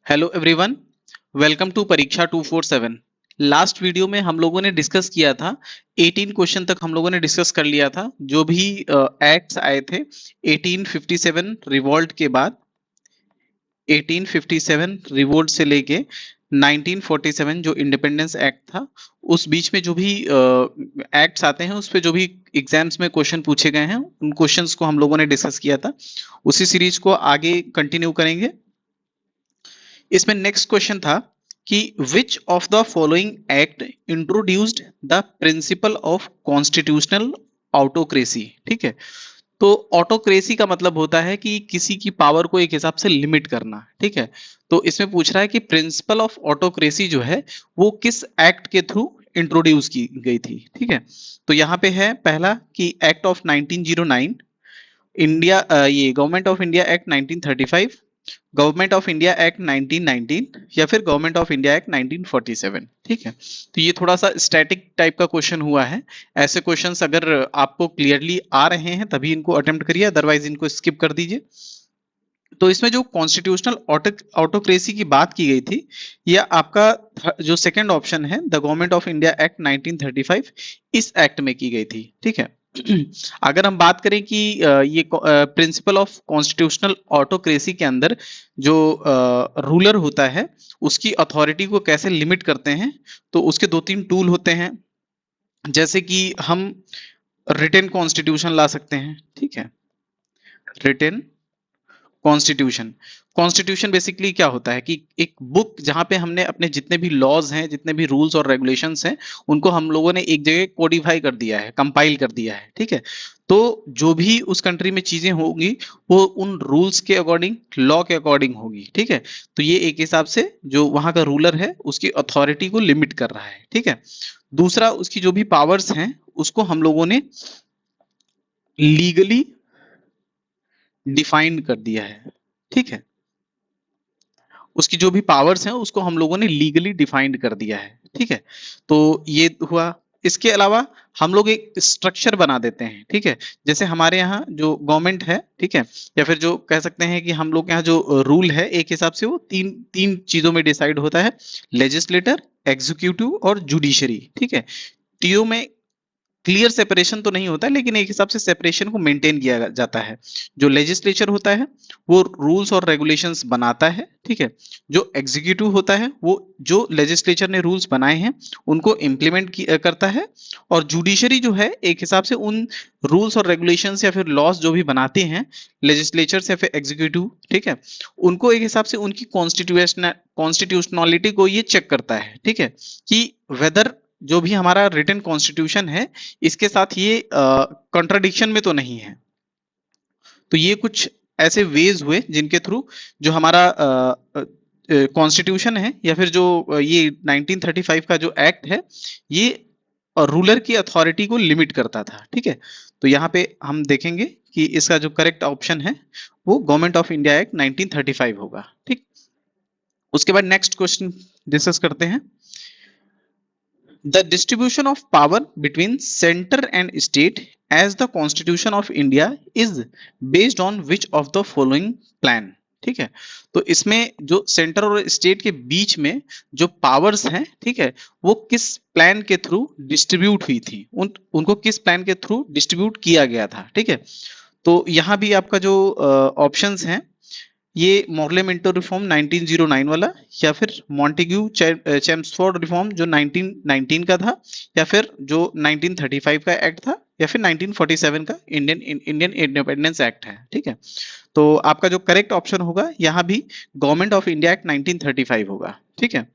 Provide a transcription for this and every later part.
Hello everyone, welcome to परीक्षा 247। Last video में हम लोगों ने डिस्कस किया था 18 क्वेश्चन तक हम लोगों ने डिस्कस कर लिया था। जो भी एक्ट्स आए थे 1857 रिवॉल्ट के बाद, 1857 रिवोल्ट से लेके 1947 जो इंडिपेंडेंस एक्ट था, उस बीच में जो भी एक्ट्स आते हैं उस पे जो भी एग्जाम्स में क्वेश्चन पूछे गए हैं उन क्वेश्चंस को हम लोगों ने डिस्कस किया था। उसी सीरीज को आगे कंटिन्यू करेंगे। इसमें नेक्स्ट क्वेश्चन था कि which of the following act introduced the principle of constitutional autocracy. ठीक है, तो ऑटोक्रेसी का मतलब होता है कि किसी की पावर को एक हिसाब से लिमिट करना। ठीक है, तो इसमें पूछ रहा है कि प्रिंसिपल ऑफ ऑटोक्रेसी जो है वो किस एक्ट के थ्रू इंट्रोड्यूस की गई थी। ठीक है, तो यहाँ पे है पहला कि एक्ट ऑफ 1909, इंडिया ये government of India act 1935, government of India act 1919 या फिर गवर्नमेंट ऑफ इंडिया एक्ट 1947। ठीक है, तो ये थोड़ा सा स्टैटिक टाइप का क्वेश्चन हुआ है। ऐसे क्वेश्चंस अगर आपको क्लियरली आ रहे हैं तभी इनको अटेम्प्ट करिए, अदरवाइज इनको स्किप कर दीजिए। तो इसमें जो कॉन्स्टिट्यूशनल ऑटोक्रेसी की बात की गई थी, यह आपका जो सेकंड ऑप्शन है the government of India act 1935, इस एक्ट में की गई थी। ठीक है, अगर हम बात करें कि ये प्रिंसिपल ऑफ कॉन्स्टिट्यूशनल ऑटोक्रेसी के अंदर जो रूलर होता है उसकी अथॉरिटी को कैसे लिमिट करते हैं, तो उसके दो तीन टूल होते हैं। जैसे कि हम रिटन कॉन्स्टिट्यूशन ला सकते हैं। ठीक है, रिटन कॉन्स्टिट्यूशन, कॉन्स्टिट्यूशन बेसिकली क्या होता है कि एक बुक जहां पे हमने अपने जितने भी लॉज हैं, जितने भी रूल्स और रेगुलेशंस हैं, उनको हम लोगों ने एक जगह कोडिफाई कर दिया है, कंपाइल कर दिया है। ठीक है, तो जो भी उस कंट्री में चीजें होंगी वो उन रूल्स के अकॉर्डिंग, लॉ के अकॉर्डिंग होगी। ठीक है, तो ये एक हिसाब से जो वहां का रूलर है उसकी अथॉरिटी को लिमिट कर रहा है। ठीक है, दूसरा उसकी जो भी पावर्स हैं उसको हम लोगों ने लीगली डिफाइंड कर दिया है। ठीक है, उसकी जो भी पावर्स हैं उसको हम लोगों ने लीगली डिफाइंड कर दिया है। ठीक है, तो ये हुआ। इसके अलावा हम लोग एक स्ट्रक्चर बना देते हैं। ठीक है, जैसे हमारे यहाँ जो गवर्नमेंट है, ठीक है, या फिर जो कह सकते हैं कि हम लोग यहाँ जो रूल है एक हिसाब से वो तीन तीन चीजों में डिसाइड होता है, लेजिस्लेटर, एग्जीक्यूटिव और जुडिशरी। ठीक है, तीनों में क्लियर सेपरेशन तो नहीं होता लेकिन एक हिसाब से सेपरेशन को मेंटेन किया जाता है। जो लेजिस्लेचर होता है वो रूल्स और रेगुलेशंस बनाता है। ठीक है, जो एग्जीक्यूटिव होता है वो जो लेजिस्लेचर ने रूल्स बनाए हैं उनको इम्प्लीमेंट करता है, और जुडिशरी जो है एक हिसाब से उन रूल्स और रेगुलेशंस या फिर लॉस जो भी बनाते हैं लेजिस्लेचर या फिर एग्जीक्यूटिव, ठीक है, उनको एक हिसाब से उनकी कॉन्स्टिट्यूशनलिटी को ये चेक करता है। ठीक है, कि वेदर जो भी हमारा रिटन कॉन्स्टिट्यूशन है इसके साथ ये कॉन्ट्रडिक्शन में तो नहीं है। तो ये कुछ ऐसे वेज हुए जिनके थ्रू जो हमारा कॉन्स्टिट्यूशन है या फिर जो ये 1935 का जो एक्ट है ये रूलर की अथॉरिटी को लिमिट करता था। ठीक है, तो यहाँ पे हम देखेंगे कि इसका जो करेक्ट ऑप्शन है वो गवर्नमेंट ऑफ इंडिया एक्ट 1935 होगा। ठीक, उसके बाद नेक्स्ट क्वेश्चन डिस्कस करते हैं। The distribution of power between center and state as the Constitution of India is based on which of the following plan? ठीक है, तो इसमें जो सेंटर और स्टेट के बीच में जो पावर्स हैं, ठीक है, वो किस प्लान के थ्रू डिस्ट्रीब्यूट हुई थी, उनको किस प्लान के थ्रू डिस्ट्रीब्यूट किया गया था। ठीक है, तो यहाँ भी आपका जो ऑप्शंस हैं ये मॉर्ले मिंटो रिफॉर्म 1909 वाला, या फिर मॉन्टेग्यू चेम्सफोर्ड रिफॉर्म जो 1919 का था, या फिर जो 1935 का एक्ट था, या फिर 1947 का इंडियन इंडिपेंडेंस एक्ट है। ठीक है, तो आपका जो करेक्ट ऑप्शन होगा यहाँ भी गवर्नमेंट ऑफ इंडिया एक्ट 1935 होगा। ठीक है,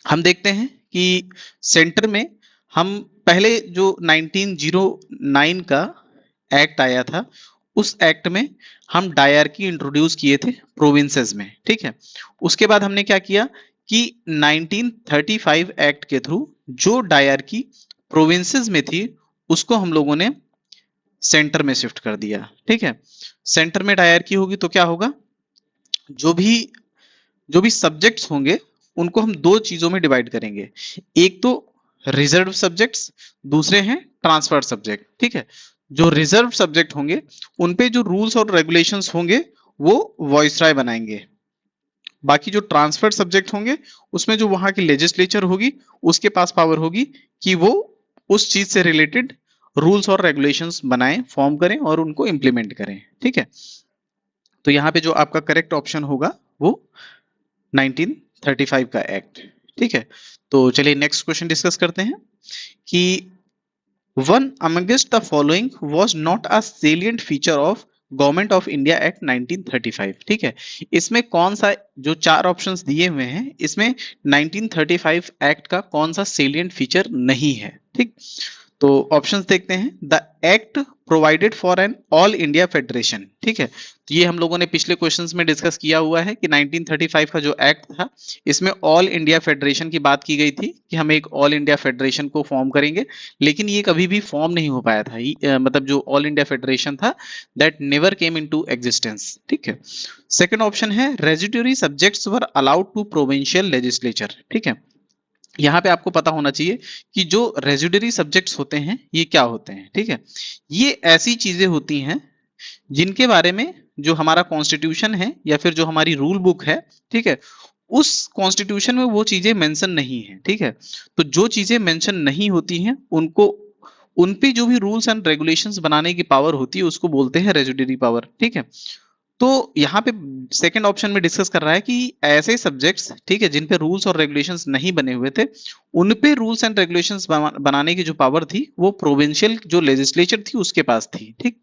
हम देखते हैं कि सेंटर में हम पहले जो 1909 का एक्ट आया था उस एक्ट में हम डायरकी इंट्रोड्यूस किए थे प्रोविंसेस में। ठीक है, उसके बाद हमने क्या किया कि 1935 एक्ट के थ्रू जो डायरकी प्रोविंसेस में थी उसको हम लोगों ने सेंटर में शिफ्ट कर दिया। ठीक है, सेंटर में डायरकी होगी तो क्या होगा, जो भी सब्जेक्ट्स होंगे उनको हम दो चीजों में डिवाइड करेंगे, एक तो रिजर्व सब्जेक्ट्स, दूसरे हैं ट्रांसफर सब्जेक्ट। ठीक है, जो रिजर्व सब्जेक्ट होंगे उन पे जो रूल्स और रेगुलेशंस होंगे वो वॉइसराय बनाएंगे, बाकी जो ट्रांसफर सब्जेक्ट होंगे उसमें जो वहां की लेजिस्लेचर होगी उसके पास पावर होगी कि वो उस चीज से रिलेटेड रूल्स और रेगुलेशंस बनाएं, फॉर्म करें और उनको इंप्लीमेंट करें। ठीक है, तो यहाँ पे जो आपका करेक्ट ऑप्शन होगा वो 1935 का एक्ट। ठीक है, तो चलिए नेक्स्ट क्वेश्चन डिस्कस करते हैं कि one amongst the following was not a salient feature of government of India act 1935। ठीक है, इसमें कौन सा, जो चार ऑप्शंस दिए हुए हैं इसमें 1935 एक्ट का कौन सा सेलिएंट फीचर नहीं है। ठीक, तो ऑप्शंस देखते हैं। The act provided for an all India federation. ठीक है, तो ये हम लोगों ने पिछले क्वेश्चंस में डिस्कस किया हुआ है कि 1935 का जो एक्ट था इसमें ऑल इंडिया फेडरेशन की बात की गई थी कि हम एक ऑल इंडिया फेडरेशन को फॉर्म करेंगे, लेकिन ये कभी भी फॉर्म नहीं हो पाया था। मतलब जो ऑल इंडिया फेडरेशन था that never came into existence. ठीक है, सेकंड ऑप्शन है residuary subjects were allowed to provincial legislature. ठीक है, यहाँ पे आपको पता होना चाहिए कि जो रेजिडरी सब्जेक्ट्स होते हैं ये क्या होते हैं। ठीक है, ये ऐसी चीजें होती हैं जिनके बारे में जो हमारा कॉन्स्टिट्यूशन है या फिर जो हमारी रूल बुक है, ठीक है, उस कॉन्स्टिट्यूशन में वो चीजें मेंशन नहीं है। ठीक है, तो जो चीजें मेंशन नहीं होती हैं उनको, उन पे जो भी रूल्स एंड रेगुलेशंस बनाने की पावर होती है उसको बोलते हैं रेजिडरी पावर। ठीक है, तो यहाँ पे सेकंड ऑप्शन में डिस्कस कर रहा है कि ऐसे सब्जेक्ट्स, ठीक है, जिन पे रूल्स और रेगुलेशंस नहीं बने हुए थे उन पे रूल्स एंड रेगुलेशंस बनाने की जो पावर थी वो प्रोविंशियल जो लेजिस्लेचर थी उसके पास थी। ठीक,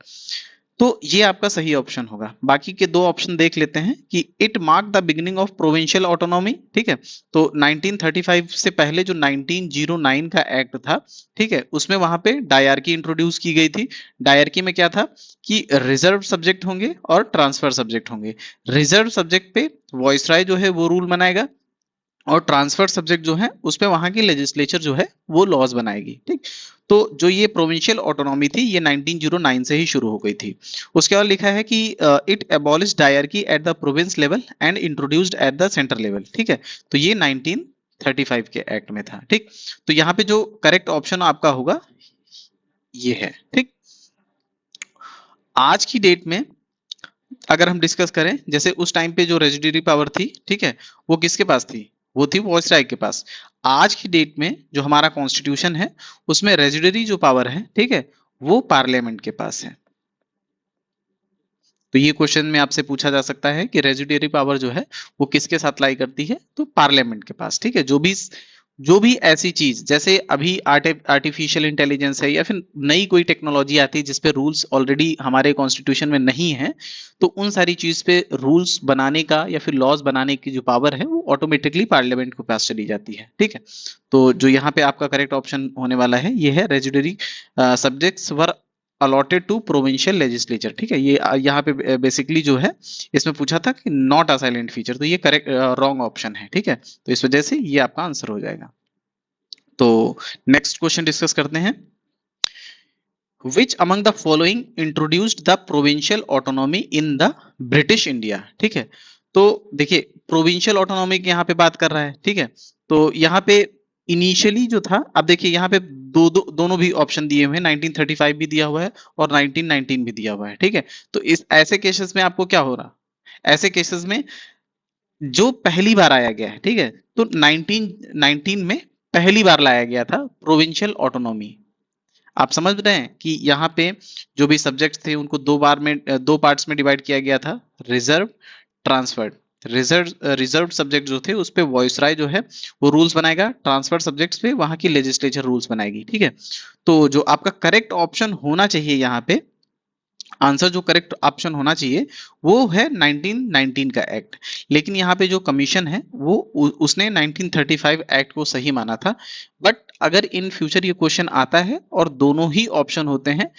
तो ये आपका सही ऑप्शन होगा। बाकी के दो ऑप्शन देख लेते हैं कि it mark the beginning of provincial autonomy. ठीक है, तो 1935 से पहले जो 1909 का एक्ट था, ठीक है, उसमें वहां पे डायरकी इंट्रोड्यूस की गई थी। डायरकी में क्या था कि रिजर्व सब्जेक्ट होंगे और ट्रांसफर सब्जेक्ट होंगे। रिजर्व सब्जेक्ट पे वॉइसराय जो है वो रूल बनाएगा और ट्रांसफर सब्जेक्ट जो है उस पे वहां की लेजिस्लेचर जो है वो लॉज बनाएगी। ठीक, तो जो ये प्रोविंशियल ऑटोनॉमी थी ये 1909 से ही शुरू हो गई थी। उसके बाद लिखा है कि it abolish dyarchy at the province level and introduced at the centre level. ठीक है, तो ये 1935 के एक्ट में था। ठीक, तो यहाँ पे जो करेक्ट ऑप्शन आपका होगा ये है। ठीक, आज की डेट में अगर हम डिस्कस करें, जैसे उस टाइम पे जो रेजिडरी पावर थी, ठीक है, वो किसके पास थी, वो थी वॉइसराय के पास। आज की डेट में जो हमारा कॉन्स्टिट्यूशन है उसमें रेजिडरी जो पावर है, ठीक है, वो पार्लियामेंट के पास है। तो ये क्वेश्चन में आपसे पूछा जा सकता है कि रेजिडरी पावर जो है वो किसके साथ लाई करती है, तो पार्लियामेंट के पास। ठीक है, जो भी ऐसी चीज जैसे अभी आर्टिफिशियल इंटेलिजेंस है या फिर नई कोई टेक्नोलॉजी आती है जिसपे रूल्स ऑलरेडी हमारे कॉन्स्टिट्यूशन में नहीं है, तो उन सारी चीज पे रूल्स बनाने का या फिर लॉज बनाने की जो पावर है वो ऑटोमेटिकली पार्लियामेंट के पास चली जाती है। ठीक है, तो जो यहाँ पे आपका करेक्ट ऑप्शन होने वाला है ये है residuary subjects were allotted to provincial legislature. ठीक है, ये यहाँ पे बेसिकली जो है इसमें पूछा था कि नॉट अ साइलेंट फीचर, तो ये करेक्ट रॉन्ग ऑप्शन है। ठीक है, तो इस वजह से ये आपका आंसर हो जाएगा। तो नेक्स्ट क्वेश्चन डिस्कस करते हैं। Which among the following introduced the provincial autonomy in the British India. ठीक है, तो देखिए प्रोविंशियल ऑटोनॉमी की यहाँ पे बात कर रहा है। ठीक है, तो यहाँ पे इनिशियली जो था, अब देखिए यहाँ पे दोनों भी ऑप्शन दिए हुए हैं, 1935 भी दिया हुआ है और 1919 भी दिया हुआ है। ठीक है, तो इस ऐसे केसेस में आपको क्या हो रहा, ऐसे केसेस में जो पहली बार आया गया है, ठीक है, तो 1919 में पहली बार लाया गया था प्रोविंशियल ऑटोनॉमी। आप समझ रहे हैं कि यहाँ पे जो भी सब्जेक्ट थे उनको दो पार्ट्स में डिवाइड किया गया था, रिजर्व, ट्रांसफर्ड। रिजर्व सब्जेक्ट जो थे उस पे वॉइसराय जो है वो रूल्स बनाएगा, ट्रांसफर सब्जेक्ट्स पे वहां की लेजिस्लेचर रूल्स बनाएगी। ठीक है, तो जो आपका करेक्ट ऑप्शन होना चाहिए यहाँ पे, आंसर जो करेक्ट ऑप्शन होना चाहिए वो है 1919 का एक्ट। लेकिन यहाँ पे जो कमीशन है वो उसने 1935 एक्ट को सही माना था। बट अगर इन फ्यूचर ये क्वेश्चन आता है और दोनों ही ऑप्शन होते हैं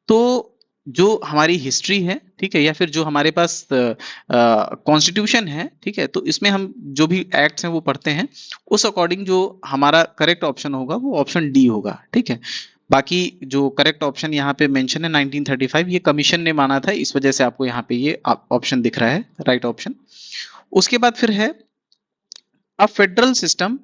तो जो हमारी हिस्ट्री है, ठीक है, या फिर जो हमारे पास कॉन्स्टिट्यूशन है, ठीक है, तो इसमें हम जो भी एक्ट्स हैं वो पढ़ते हैं, उस अकॉर्डिंग जो हमारा करेक्ट ऑप्शन होगा वो ऑप्शन डी होगा। ठीक है, बाकी जो करेक्ट ऑप्शन यहाँ पे मेंशन है 1935, ये कमीशन ने माना था, इस वजह से आपको यहाँ पे ये ऑप्शन दिख रहा है राइट ऑप्शन। उसके बाद फिर है a federal system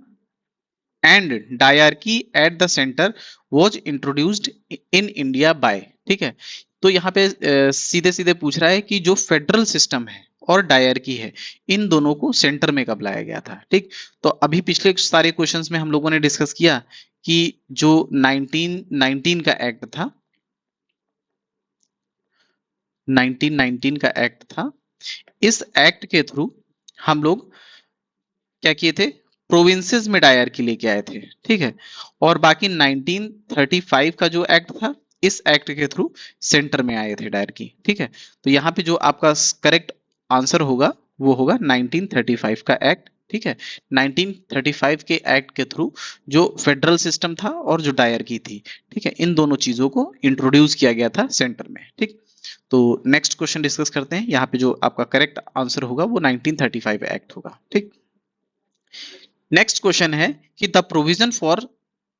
and dyarchy at the centre was introduced in India by. ठीक है, तो यहाँ पे सीधे सीधे पूछ रहा है कि जो फेडरल सिस्टम है और डायरकी है, इन दोनों को सेंटर में कब लाया गया था। ठीक, तो अभी पिछले सारे क्वेश्चंस में हम लोगों ने डिस्कस किया कि जो 1919 का एक्ट था, 1919 का एक्ट था, इस एक्ट के थ्रू हम लोग क्या किए थे, प्रोविंसेस में डायरकी लेके आए थे। ठीक है, और बाकी 1935 का जो एक्ट था, इस एक्ट के थ्रू सेंटर में आए थे डायरकी। ठीक है, तो यहाँ पे जो आपका करेक्ट आंसर होगा वो होगा 1935 का एक्ट। ठीक है, 1935 के एक्ट के थ्रू जो फेडरल सिस्टम था और जो डायरकी थी, ठीक है, इन दोनों चीजों को इंट्रोड्यूस किया गया था सेंटर में। ठीक, तो नेक्स्ट क्वेश्चन डिस्कस करते हैं। यहाँ पे जो आपका करेक्ट आंसर होगा वो 1935 एक्ट होगा। ठीक, नेक्स्ट क्वेश्चन है कि the provision for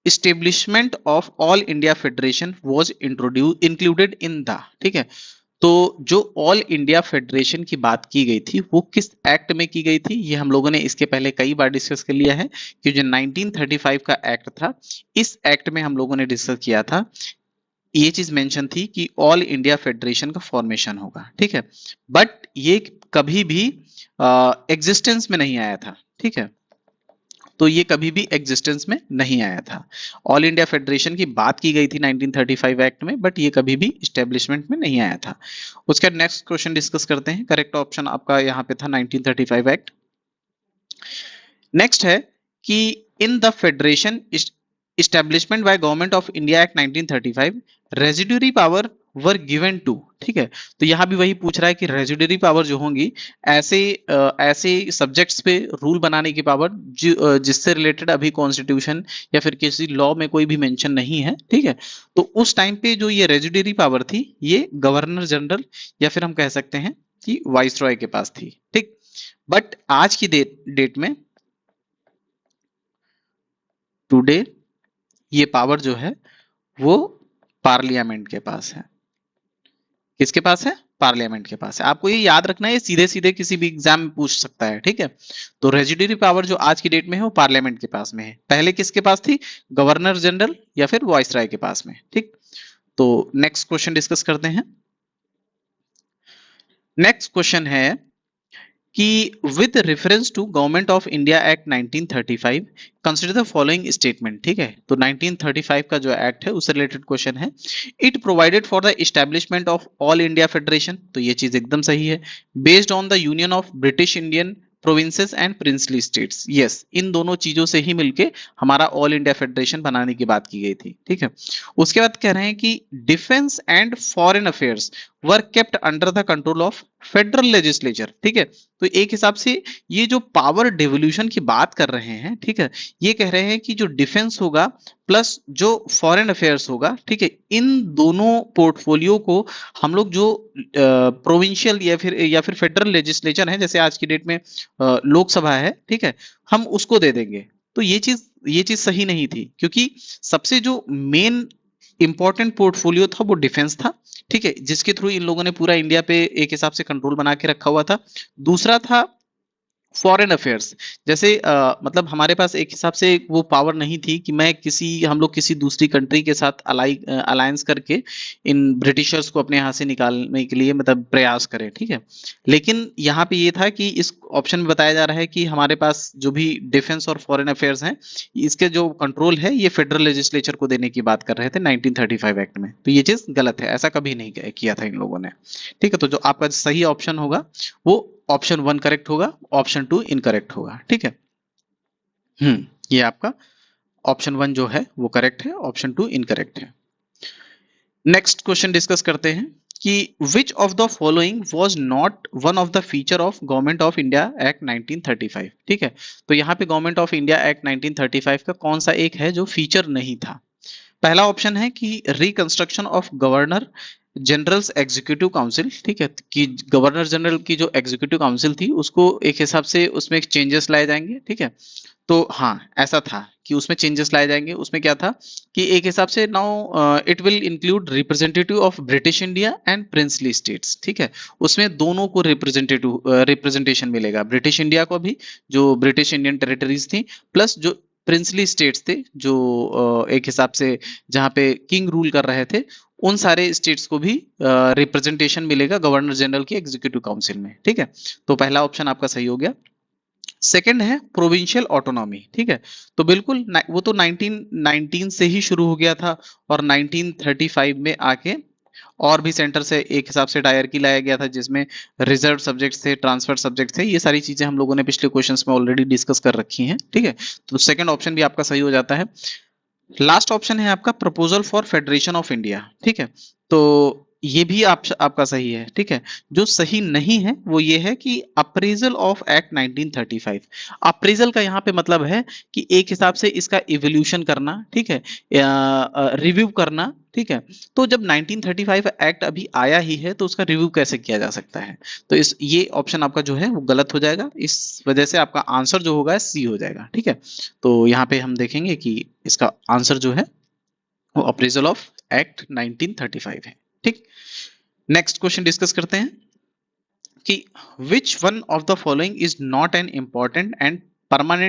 establishment of all India federation was included in the, ठीक है, तो जो ऑल इंडिया फेडरेशन की बात की गई थी वो किस एक्ट में की गई थी, ये हम लोगों ने इसके पहले कई बार डिस्कस कर लिया है कि जो 1935 का एक्ट था, इस एक्ट में हम लोगों ने डिस्कस किया था, ये चीज मेंशन थी कि ऑल इंडिया फेडरेशन का फॉर्मेशन होगा। ठीक है, बट ये कभी भी एग्जिस्टेंस में नहीं आया था। ठीक है, तो ये कभी भी एग्जिस्टेंस में नहीं आया था। ऑल इंडिया फेडरेशन की बात की गई थी 1935 एक्ट में, बट ये कभी भी स्टेब्लिशमेंट में नहीं आया था। उसके बाद नेक्स्ट क्वेश्चन डिस्कस करते हैं। करेक्ट ऑप्शन आपका यहाँ पे था 1935 एक्ट। नेक्स्ट है कि in the federation establishment by government of India act 1935 residuary power were given to. ठीक है, तो यहां भी वही पूछ रहा है कि रेजिडुअरी पावर जो होंगी, ऐसे सब्जेक्ट्स पे रूल बनाने की पावर जिससे रिलेटेड अभी कॉन्स्टिट्यूशन या फिर किसी लॉ में कोई भी मेंशन नहीं है। ठीक है, तो उस टाइम पे जो ये रेजिडुअरी पावर थी, ये गवर्नर जनरल या फिर हम कह सकते हैं कि वाइसरॉय के पास थी। ठीक, बट आज की डेट में टुडे ये पावर जो है वो पार्लियामेंट के पास है। किसके पास है? पार्लियामेंट के पास है। आपको ये याद रखना है, ये सीधे सीधे किसी भी एग्जाम में पूछ सकता है। ठीक है, तो रेजिडुअरी पावर जो आज की डेट में है वो पार्लियामेंट के पास में है। पहले किसके पास थी? गवर्नर जनरल या फिर वाइसराय के पास में। ठीक, तो नेक्स्ट क्वेश्चन डिस्कस करते हैं। नेक्स्ट क्वेश्चन है कि with reference to Government of India act 1935 consider the following statement. ठीक है, तो 1935 का जो एक्ट है उससे रिलेटेड क्वेश्चन है। It provided for the establishment of all India federation, तो ये चीज एकदम सही है। Based on the union of British Indian provinces and princely states, yes, इन दोनों चीजों से ही मिलके हमारा ऑल इंडिया फेडरेशन बनाने की बात की गई थी। ठीक है, उसके बाद कह रहे हैं कि defence and foreign affairs were kept under the control of federal legislature. ठीक है, तो एक हिसाब से ये जो पावर डिवोल्यूशन की बात कर रहे हैं, ठीक है, ये कह रहे हैं कि जो डिफेंस होगा प्लस जो फॉरेन अफेयर्स होगा, ठीक है, इन दोनों पोर्टफोलियो को हम लोग जो प्रोविंशियल या फिर फेडरल लेजिस्लेचर है, जैसे आज की डेट में लोकसभा है, ठीक है, हम उसको दे देंगे। तो ये चीज सही नहीं थी, क्योंकि सबसे जो मेन इंपॉर्टेंट पोर्टफोलियो था वो डिफेंस था। ठीक है, जिसके थ्रू इन लोगों ने पूरा इंडिया पे एक हिसाब से कंट्रोल बना के रखा हुआ था। दूसरा था फॉरेन अफेयर्स, जैसे मतलब हमारे पास एक हिसाब से वो पावर नहीं थी कि हम लोग किसी दूसरी कंट्री के साथ अलायंस करके इन ब्रिटिशर्स को अपने यहाँ से निकालने के लिए मतलब प्रयास करें। ठीक है, लेकिन यहाँ पे ये था कि इस ऑप्शन में बताया जा रहा है कि हमारे पास जो भी डिफेंस और फॉरेन अफेयर्स हैं, इसके जो कंट्रोल है ये फेडरल लेजिस्लेचर को देने की बात कर रहे थे 1935 एक्ट में। तो ये चीज गलत है, ऐसा कभी नहीं किया था इन लोगों ने। ठीक है, तो जो आपका सही ऑप्शन होगा वो ऑप्शन 1 करेक्ट होगा, ऑप्शन 2 इनकरेक्ट होगा। ठीक है, ये आपका ऑप्शन 1 जो है वो करेक्ट है, ऑप्शन 2 इनकरेक्ट है। नेक्स्ट क्वेश्चन डिस्कस करते हैं कि which of the following was not one of the feature of government of India act 1935। ठीक है, तो यहाँ पे गवर्नमेंट ऑफ इंडिया एक्ट 1935 का कौन सा एक है जो फीचर नहीं था? पहला ऑप्शन है कि reconstruction of governor generals executive council. ठीक है, कि गवर्नर जनरल की जो एग्जीक्यूटिव काउंसिल थी उसको एक हिसाब से उसमें चेंजेस लाए जाएंगे। ठीक है, तो हाँ ऐसा था कि उसमें चेंजेस लाए जाएंगे। उसमें क्या था कि एक हिसाब से now it will include representative of British India and princely states. ठीक है, उसमें दोनों को रिप्रेजेंटेशन मिलेगा, ब्रिटिश इंडिया को भी, जो ब्रिटिश इंडियन टेरिटरीज थी, प्लस जो प्रिंसली स्टेट्स थे जो एक हिसाब से जहाँ पे किंग रूल कर रहे थे, उन सारे स्टेट्स को भी रिप्रेजेंटेशन मिलेगा गवर्नर जनरल की एग्जीक्यूटिव काउंसिल में। ठीक है, तो पहला ऑप्शन आपका सही हो गया। सेकंड है प्रोविंशियल ऑटोनॉमी। ठीक है, तो बिल्कुल वो तो 1919 से ही शुरू हो गया था और 1935 में आके और भी सेंटर से एक हिसाब से डायरकी लाया गया था जिसमें रिजर्व सब्जेक्ट्स थे, ट्रांसफर सब्जेक्ट्स थे, ये सारी चीजें हम लोगों ने पिछले क्वेश्चंस में ऑलरेडी डिस्कस कर रखी हैं। ठीक है, तो सेकंड ऑप्शन भी आपका सही हो जाता है। लास्ट ऑप्शन है आपका proposal for federation of India. ठीक है, तो ये भी आपका सही है। ठीक है, जो सही नहीं है वो ये है कि अप्रेजल ऑफ एक्ट 1935। अप्रेजल का यहाँ पे मतलब है कि एक हिसाब से इसका इवोल्यूशन करना, ठीक है, रिव्यू करना। ठीक है, तो जब 1935 एक्ट अभी आया ही है तो उसका रिव्यू कैसे किया जा सकता है, तो इस ये ऑप्शन आपका जो है वो गलत हो जाएगा, इस वजह से आपका आंसर जो होगा सी हो जाएगा। ठीक है, तो यहाँ पे हम देखेंगे कि इसका आंसर जो है वो अप्रेजल ऑफ एक्ट 1935 है। ठीक, नेक्स्ट क्वेश्चन डिस्कस करते हैं कि which one of the following is not an important and permanent